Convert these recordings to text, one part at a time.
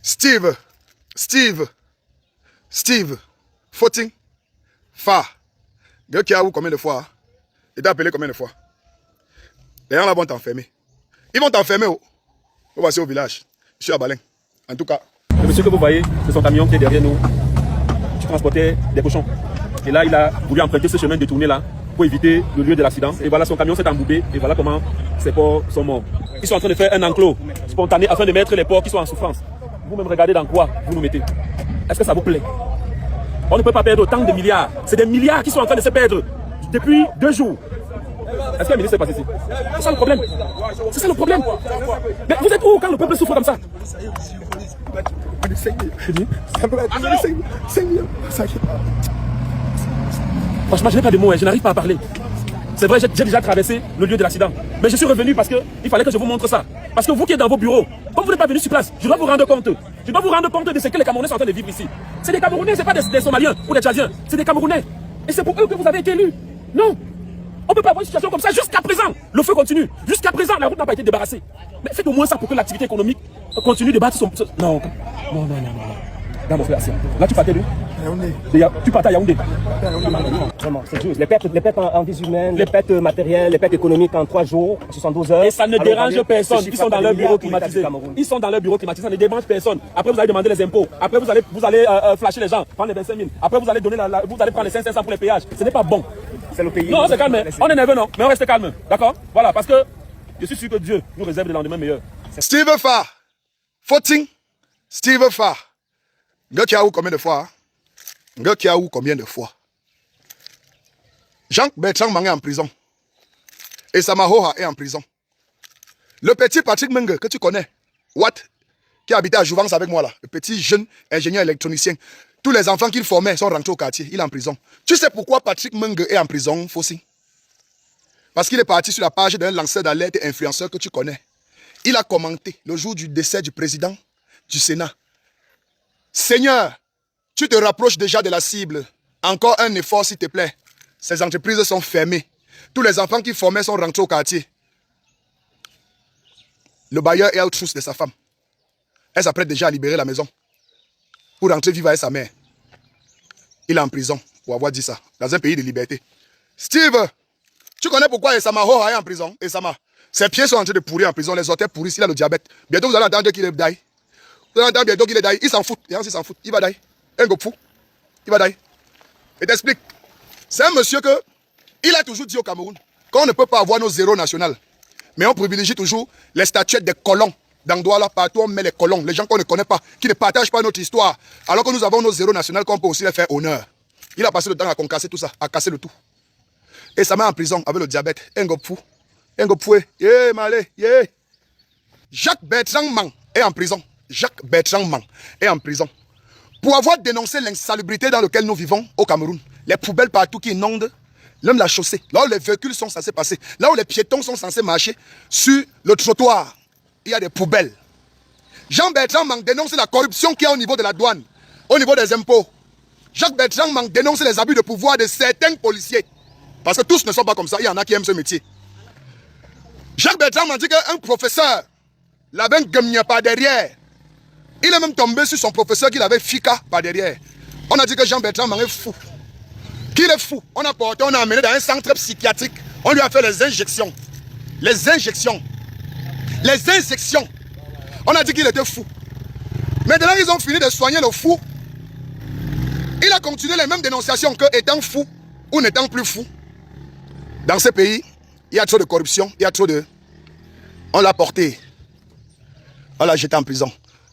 Steve, Footing, Fa. Gars qui a où combien de fois? Il t'a appelé combien de fois? Les gens là vont t'enfermer. Ils vont t'enfermer où? On va au village. Je suis à Balin. En tout cas. Le monsieur que vous voyez, c'est son camion qui est derrière nous. Qui transportait des cochons. Et là, il a voulu emprunter ce chemin détourné là pour éviter le lieu de l'accident. Et voilà, son camion s'est embourbé. Et voilà comment ces porcs sont morts. Ils sont en train de faire un enclos spontané afin de mettre les porcs qui sont en souffrance. Vous-même regardez dans quoi vous nous mettez. Est-ce que ça vous plaît? On ne peut pas perdre autant de milliards. C'est des milliards qui sont en train de se perdre depuis 2 jours. Est-ce qu'un ministre s'est passé ici? C'est ça le problème. C'est ça le problème. Mais vous êtes où quand le peuple souffre comme ça? Franchement, je n'ai pas de mots, je n'arrive pas à parler. C'est vrai, j'ai déjà traversé le lieu de l'accident. Mais je suis revenu parce qu'il fallait que je vous montre ça. Parce que vous qui êtes dans vos bureaux, comme vous n'êtes pas venu sur place, je dois vous rendre compte. Je dois vous rendre compte de ce que les Camerounais sont en train de vivre ici. C'est des Camerounais, ce n'est pas des Somaliens ou des Tchadiens. C'est des Camerounais. Et c'est pour eux que vous avez été élus. Non. On ne peut pas avoir une situation comme ça jusqu'à présent. Le feu continue. Jusqu'à présent, la route n'a pas été débarrassée. Mais faites au moins ça pour que l'activité économique continue de battre son... Non. Là, mon frère, là, tu partais d'où? Tu partais à Yaoundé. Vraiment, c'est juste. Les pertes en vie humaine, les pertes matérielles, les pertes économiques en 3 jours, 72 heures. Et ça ne dérange personne. Ils sont dans leur bureau climatisé. Ils sont dans leur bureau climatisé. Ça ne dérange personne. Après, vous allez demander les impôts. Après, vous allez flasher les gens, prendre les 25 000. Après, vous allez prendre les 500 pour les péages. Ce n'est pas bon. C'est le pays. Non, on se calme. On est nerveux, non? Mais on reste calme. D'accord? Voilà, parce que je suis sûr que Dieu nous réserve des lendemains meilleurs. Steve Fa. Footing. Steve Fa. Gars qui a où combien de fois? Gars qui a où combien de fois? Jean-Bertrand Mangé est en prison. Et Samahoha est en prison. Le petit Patrick Menge que tu connais, qui habitait à Jouvence avec moi là, le petit jeune ingénieur électronicien, tous les enfants qu'il formait sont rentrés au quartier, il est en prison. Tu sais pourquoi Patrick Menge est en prison, Fossi? Parce qu'il est parti sur la page d'un lanceur d'alerte et influenceur que tu connais. Il a commenté le jour du décès du président du Sénat. Seigneur, tu te rapproches déjà de la cible. Encore un effort, s'il te plaît. Ces entreprises sont fermées. Tous les enfants qui formaient sont rentrés au quartier. Le bailleur est aux trousses de sa femme. Elle s'apprête déjà à libérer la maison pour rentrer vivre avec sa mère. Il est en prison pour avoir dit ça, dans un pays de liberté. Steve, tu connais pourquoi Esama Hoha est en prison? Esama, ses pieds sont en train de pourrir en prison, les orteils pourrissent, il a le diabète. Bientôt vous allez entendre qu'il est die. Vous allez entendre bientôt qu'il est die. Il s'en fout, il s'en fout, il va die. Un go fou, il va die. Et t'explique. C'est un monsieur que, il a toujours dit au Cameroun qu'on ne peut pas avoir nos zéros nationaux. Mais on privilégie toujours les statuettes des colons. Dans Douala, partout on met les colons, les gens qu'on ne connaît pas, qui ne partagent pas notre histoire. Alors que nous avons nos zéros nationaux qu'on peut aussi les faire honneur. Il a passé le temps à concasser tout ça, à casser le tout. Et ça met en prison avec le diabète. Un go fou. Un go foué. Yeah, malé, yeah. Jacques Bertrand Mang est en prison. Jacques Bertrand Mang est en prison. Pour avoir dénoncé l'insalubrité dans laquelle nous vivons au Cameroun, les poubelles partout qui inondent, même la chaussée, là où les véhicules sont censés passer, là où les piétons sont censés marcher, sur le trottoir, il y a des poubelles. Jean Bertrand Mang dénonce la corruption qu'il y a au niveau de la douane, au niveau des impôts. Jacques Bertrand Mang dénonce les abus de pouvoir de certains policiers. Parce que tous ne sont pas comme ça, il y en a qui aiment ce métier. Jacques Bertrand Mang dit qu'un professeur l'avait gagné par derrière. Il est même tombé sur son professeur qu'il avait fika par derrière. On a dit que Jean Bertrand Mang est fou. Qu'il est fou. On a amené dans un centre psychiatrique. On lui a fait les injections. Les injections. Les injections. On a dit qu'il était fou. Maintenant, ils ont fini de soigner le fou. Il a continué les mêmes dénonciations que étant fou ou n'étant plus fou. Dans ce pays, il y a trop de corruption. Il y a trop de... On l'a porté. On l'a jeté en prison.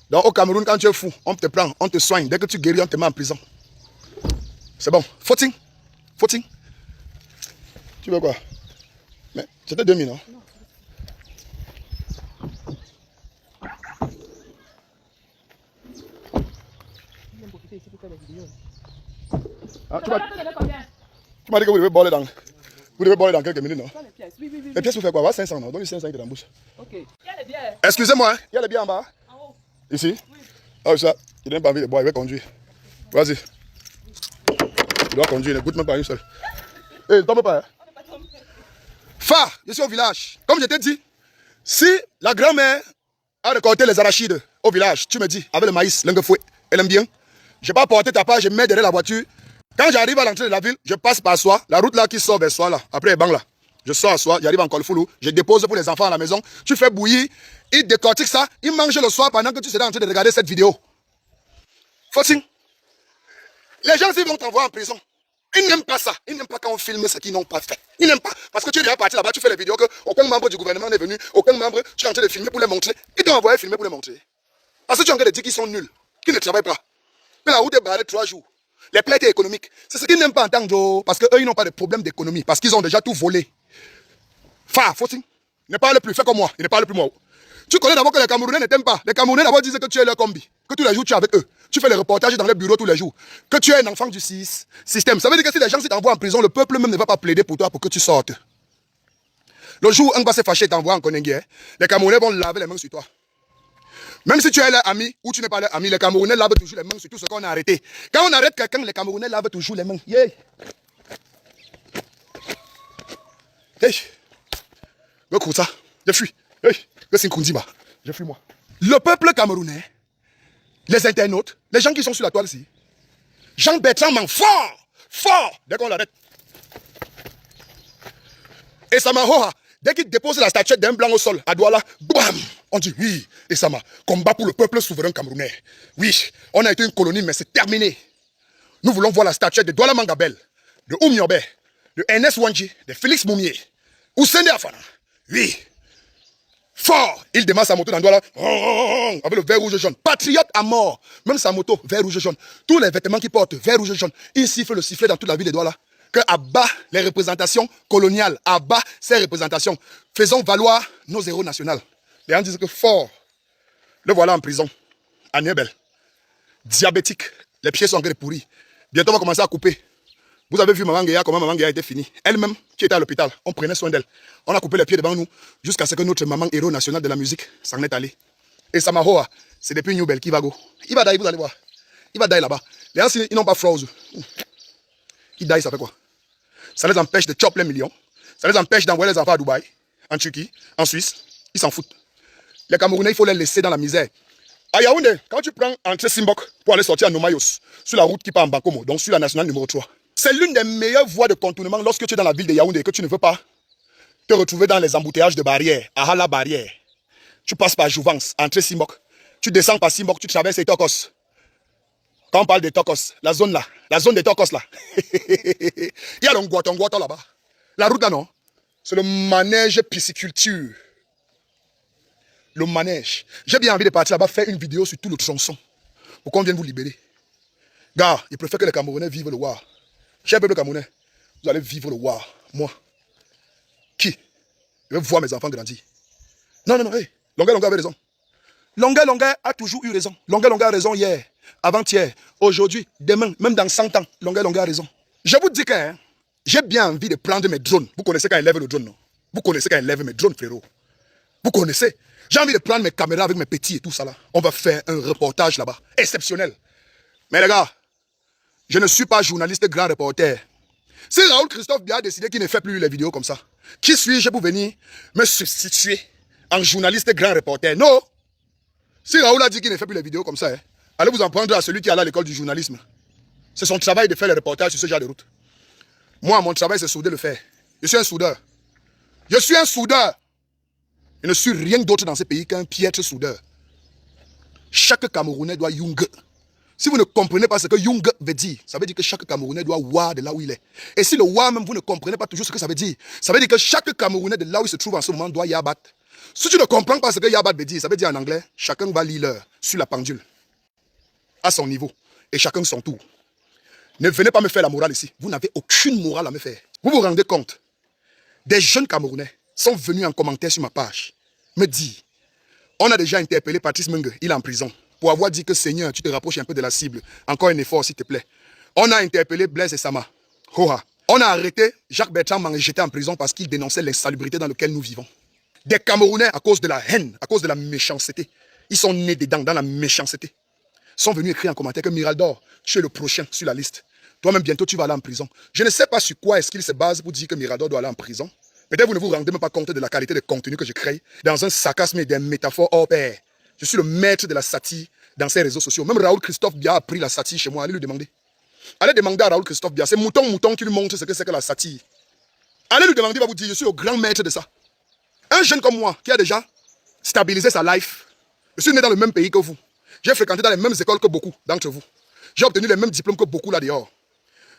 Donc au Cameroun, quand tu es fou, on te prend, on te soigne. Dès que tu guéris, on te met en prison. C'est bon. Footing. Footing. Tu veux quoi? Mais c'était 2000, non? Ah, tu m'as dit que vous devez boire dans... Vous devez boire dans quelques minutes, non? Les pièces, oui. Les pièces, vous faites quoi? 500, non? Donne 500 qui est dans la bouche. Ok. Il y a les bières. Excusez-moi, il y a les bières en bas. En haut. Ici? Oui. Ah, ça. Il n'a même pas envie de boire, il va conduire. Vas-y. Il doit conduire, ne goûte même pas une seule. Hé, ne tombe pas, hein? Fa, je suis au village. Comme je t'ai dit, si la grand-mère a récolté les arachides au village, tu me dis, avec le maïs, l'engefoué, elle aime bien. Je n'ai pas porté ta part, je mets derrière la voiture. Quand j'arrive à l'entrée de la ville, je passe par Soie, la route là qui sort vers Soie là, après les bancs là. Je sors à Soie, j'arrive en Colfoulou, je dépose pour les enfants à la maison. Tu fais bouillir, ils décortiquent ça, ils mangent le soir pendant que tu seras en train de regarder cette vidéo. Fauting. Les gens ils vont t'envoyer en prison. Ils n'aiment pas ça. Ils n'aiment pas quand on filme ce qu'ils n'ont pas fait. Ils n'aiment pas. Parce que tu es déjà parti là-bas, tu fais les vidéos que aucun membre du gouvernement n'est venu, aucun membre, tu es en train de filmer pour les montrer. Ils t'ont envoyé filmer pour les montrer. Parce que tu es en train de dire qu'ils sont nuls, qu'ils ne travaillent pas. Que la route est barrée 3 jours. Les plaies économiques. C'est ce qu'ils n'aiment pas entendre, parce qu'eux, ils n'ont pas de problème d'économie, parce qu'ils ont déjà tout volé. Fauting. Ne parle plus, fais comme moi, il ne parle plus moi. Tu connais d'abord que les Camerounais ne t'aiment pas. Les Camerounais d'abord disent que tu es leur combi, que tous les jours tu es avec eux. Tu fais les reportages dans les bureaux tous les jours. Que tu es un enfant du système. Ça veut dire que si les gens t'envoient en prison, le peuple même ne va pas plaider pour toi pour que tu sortes. Le jour où un va se fâcher et t'envoie en Konengue, les Camerounais vont laver les mains sur toi. Même si tu es leur ami ou tu n'es pas leur ami, les Camerounais lavent toujours les mains sur tout ce qu'on a arrêté. Quand on arrête quelqu'un, les Camerounais lavent toujours les mains. Yeah. Hey. Ça. Je fuis. Hey. Je fuis moi. Le peuple camerounais, les internautes, les gens qui sont sur la toile ici, Jean-Bertrand ment fort, dès qu'on l'arrête. Et Samahoa, dès qu'il dépose la statuette d'un blanc au sol, à Douala, bam, on dit oui, et Sama, combat pour le peuple souverain camerounais. Oui, on a été une colonie, mais c'est terminé. Nous voulons voir la statuette de Douala Mangabel, de Oumiobe, de Ernest Wanji, de Félix Moumier, Oussende Afana. Oui. Fort, il démarre sa moto dans Douala, avec le vert rouge jaune. Patriote à mort, même sa moto, vert rouge jaune. Tous les vêtements qu'il porte, vert rouge jaune. Il siffle le sifflet dans toute la ville de Douala. Que abat les représentations coloniales, abat ces représentations. Faisons valoir nos héros nationaux. Les gens disent que fort, le voilà en prison, à Nebel. Diabétique, les pieds sont encore pourris. Bientôt on va commencer à couper. Vous avez vu Maman Guéa, comment Maman Guéa était finie. Elle-même, qui était à l'hôpital, on prenait soin d'elle. On a coupé les pieds devant nous, jusqu'à ce que notre maman héros national de la musique s'en est allée. Et Samahoa, c'est depuis Newbel qui va go. Il va die, vous allez voir. Il va die là-bas. Les gens, ils n'ont pas froze. Ils die, ça fait quoi? Ça les empêche de chop les millions. Ça les empêche d'envoyer les enfants à Dubaï, en Turquie, en Suisse. Ils s'en foutent. Les Camerounais, il faut les laisser dans la misère. À Yaoundé, quand tu prends entrée Simbok pour aller sortir à Nomayos, sur la route qui part en Bakomo, donc sur la nationale numéro 3, c'est l'une des meilleures voies de contournement lorsque tu es dans la ville de Yaoundé et que tu ne veux pas te retrouver dans les embouteillages de barrières, à Hala Barrière. Tu passes par Jouvence, entrée Simbok. Tu descends par Simbok, tu traverses les Tokos. Quand on parle des Tokos, la zone là, la zone des Tokos là, il y a l'Ongouaton là-bas. La route là non, c'est le manège pisciculture. Le manège. J'ai bien envie de partir là-bas faire une vidéo sur tout le tronçon pour qu'on vienne vous libérer. Gars, il préfère que les Camerounais vivent le war. Cher peuple camerounais, vous allez vivre le war. Moi. Qui? Je veux voir mes enfants grandir. Non, hey. Longueur avait raison. Longueur a toujours eu raison. Longueur a raison hier, avant-hier, aujourd'hui, demain, même dans 100 ans. Longueur a raison. Je vous dis que j'ai bien envie de prendre mes drones. Vous connaissez quand ils lèvent le drone, non? Vous connaissez quand ils lèvent mes drones, frérot. Vous connaissez? J'ai envie de prendre mes caméras avec mes petits et tout ça là. On va faire un reportage là-bas. Exceptionnel. Mais les gars, je ne suis pas journaliste grand reporter. Si Raoul Christophe Biya a décidé qu'il ne fait plus les vidéos comme ça, qui suis-je pour venir me substituer en journaliste grand reporter? Non. Si Raoul a dit qu'il ne fait plus les vidéos comme ça, allez vous en prendre à celui qui est allé à l'école du journalisme. C'est son travail de faire les reportages sur ce genre de route. Moi, mon travail, c'est souder le fer. Je suis un soudeur. Je suis un soudeur. Je ne suis rien d'autre dans ce pays qu'un piètre soudeur. Chaque Camerounais doit Young. Si vous ne comprenez pas ce que Young veut dire, ça veut dire que chaque Camerounais doit voir de là où il est. Et si le voir même, vous ne comprenez pas toujours ce que ça veut dire que chaque Camerounais de là où il se trouve en ce moment doit Yabat. Si tu ne comprends pas ce que Yabat veut dire, ça veut dire en anglais, chacun va lire l'heure sur la pendule, à son niveau, et chacun son tour. Ne venez pas me faire la morale ici. Vous n'avez aucune morale à me faire. Vous vous rendez compte? Des jeunes Camerounais sont venus en commentaire sur ma page me dire, on a déjà interpellé Patrice Menge, il est en prison, pour avoir dit que Seigneur, tu te rapproches un peu de la cible. Encore un effort, s'il te plaît. On a interpellé Blaise et Sama. Hoha. On a arrêté Jacques-Bertrand Mangé, j'étais en prison parce qu'il dénonçait l'insalubrité dans laquelle nous vivons. Des Camerounais, à cause de la haine, à cause de la méchanceté, ils sont nés dedans, dans la méchanceté, sont venus écrire en commentaire que Miraldor, tu es le prochain sur la liste. Toi-même, bientôt, tu vas aller en prison. Je ne sais pas sur quoi est-ce qu'il se base pour dire que Miraldor doit aller en prison. Peut-être vous ne vous rendez même pas compte de la qualité de contenu que je crée dans un sarcasme et des métaphores hors pair. Je suis le maître de la satire dans ces réseaux sociaux. Même Raoul Christophe Bia a pris la satire chez moi. Allez lui demander. Allez demander à Raoul Christophe Bia. C'est Mouton qui lui montre ce que c'est que la satire. Allez lui demander, il va vous dire, je suis le grand maître de ça. Un jeune comme moi, qui a déjà stabilisé sa life. Je suis né dans le même pays que vous. J'ai fréquenté dans les mêmes écoles que beaucoup d'entre vous. J'ai obtenu les mêmes diplômes que beaucoup là dehors.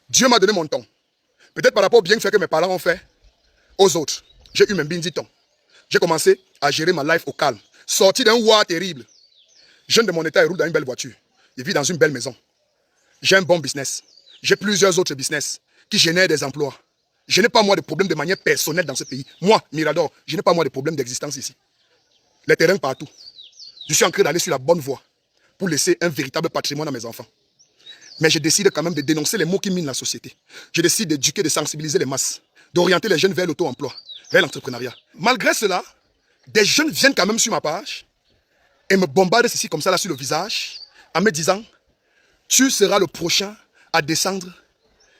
Dieu m'a donné mon temps. Peut-être par rapport au bien fait que mes parents ont fait aux autres. J'ai eu mes bindi temps. J'ai commencé à gérer ma life au calme. Sorti d'un war terrible. Jeune de mon état, il roule dans une belle voiture. Il vit dans une belle maison. J'ai un bon business. J'ai plusieurs autres business qui génèrent des emplois. Je n'ai pas moi de problème de manière personnelle dans ce pays. Moi, Mirador, je n'ai pas moi de problème d'existence ici. Les terrains partout. Je suis en train d'aller sur la bonne voie pour laisser un véritable patrimoine à mes enfants. Mais je décide quand même de dénoncer les maux qui minent la société. Je décide d'éduquer, de sensibiliser les masses, d'orienter les jeunes vers l'auto-emploi, vers l'entrepreneuriat. Malgré cela, des jeunes viennent quand même sur ma page et me bombardent ceci comme ça là sur le visage en me disant « Tu seras le prochain à descendre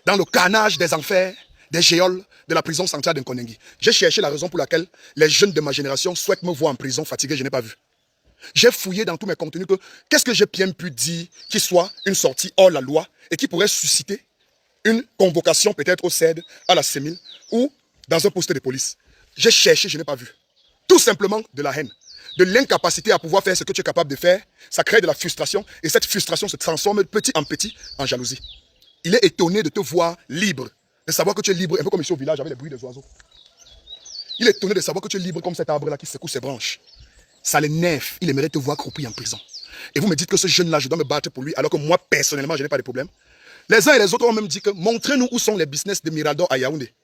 dans le carnage des enfers, des géoles de la prison centrale d'Nkonengi. » J'ai cherché la raison pour laquelle les jeunes de ma génération souhaitent me voir en prison fatigué, je n'ai pas vu. J'ai fouillé dans tous mes contenus que qu'est-ce que j'ai bien pu dire qui soit une sortie hors la loi et qui pourrait susciter une convocation peut-être au CED, à la CEMIL ou dans un poste de police. J'ai cherché, je n'ai pas vu. Tout simplement de la haine, de l'incapacité à pouvoir faire ce que tu es capable de faire. Ça crée de la frustration et cette frustration se transforme petit en jalousie. Il est étonné de te voir libre, de savoir que tu es libre, un peu comme ici au village avec les bruits des oiseaux. Il est étonné de savoir que tu es libre comme cet arbre-là qui secoue ses branches. Ça l'énerve, il aimerait te voir croupi en prison. Et vous me dites que ce jeune-là, je dois me battre pour lui, alors que moi, personnellement, je n'ai pas de problème. Les uns et les autres ont même dit que montrez-nous où sont les business de Mirador à Yaoundé.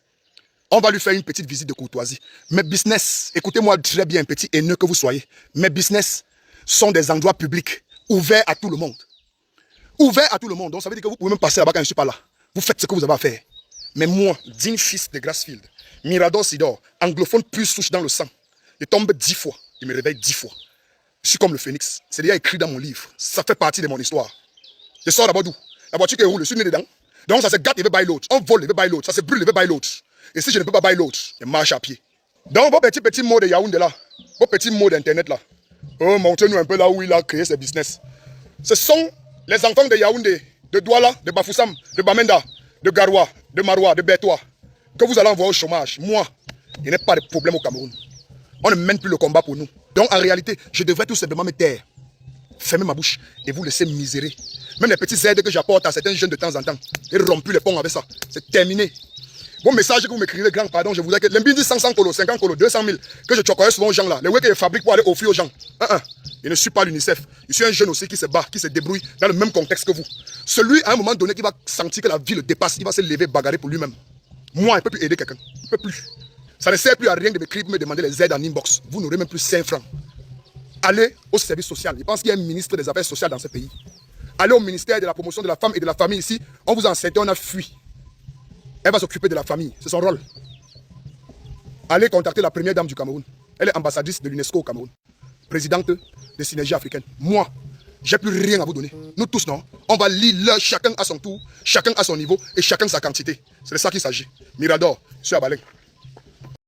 On va lui faire une petite visite de courtoisie. Mes business, écoutez-moi très bien, petit haineux que vous soyez, mes business sont des endroits publics, ouverts à tout le monde. Ouverts à tout le monde. Donc ça veut dire que vous pouvez même passer là-bas quand je ne suis pas là. Vous faites ce que vous avez à faire. Mais moi, digne fils de Grassfield, Mirador Sidor, anglophone plus souche dans le sang, je tombe 10 fois. Il me réveille 10 fois. Je suis comme le phénix. C'est déjà écrit dans mon livre. Ça fait partie de mon histoire. Je sors d'abord d'où? La voiture qui roule, je suis né dedans. Donc ça se gâte, il veut bailler l'autre. On vole, il veut bailler l'autre. Ça se brûle, il veut bailler l'autre. Et si je ne peux pas bailler l'autre, je marche à pied. Donc vos petits mots de Yaoundé là, vos petits mots d'internet là, oh, montrez-nous un peu là où il a créé ses business. Ce sont les enfants de Yaoundé, de Douala, de Bafoussam, de Bamenda, de Garoua, de Maroua, de Bertois, que vous allez envoyer au chômage. Moi, il n'y a pas de problème au Cameroun. On ne mène plus le combat pour nous. Donc en réalité, je devrais tout simplement me taire, fermer ma bouche et vous laisser misérer. Même les petits aides que j'apporte à certains jeunes de temps en temps, j'ai rompu les ponts avec ça. C'est terminé. Vos messages que vous m'écrivez, grand pardon, je voudrais que les bindis 100 colos, 50 colos, 200 000, que je chocorais souvent aux gens là, les ouais que je fabrique pour aller offrir aux gens. Je ne suis pas l'UNICEF. Je suis un jeune aussi qui se bat, qui se débrouille dans le même contexte que vous. Celui, à un moment donné, qui va sentir que la vie le dépasse, il va se lever, bagarrer pour lui-même. Moi, il ne peut plus aider quelqu'un. Il ne peut plus. Ça ne sert plus à rien de m'écrire pour me demander les aides en inbox. Vous n'aurez même plus 5 francs. Allez au service social. Je pense qu'il y a un ministre des Affaires sociales dans ce pays. Allez au ministère de la promotion de la femme et de la famille ici. On vous a enceinté, on a fui. Elle va s'occuper de la famille. C'est son rôle. Allez contacter la première dame du Cameroun. Elle est ambassadrice de l'UNESCO au Cameroun. Présidente des synergies africaines. Moi, j'ai plus rien à vous donner. Nous tous, non? On va lire chacun à son tour, chacun à son niveau et chacun sa quantité. C'est de ça qu'il s'agit. Mirador, je suis à Balek.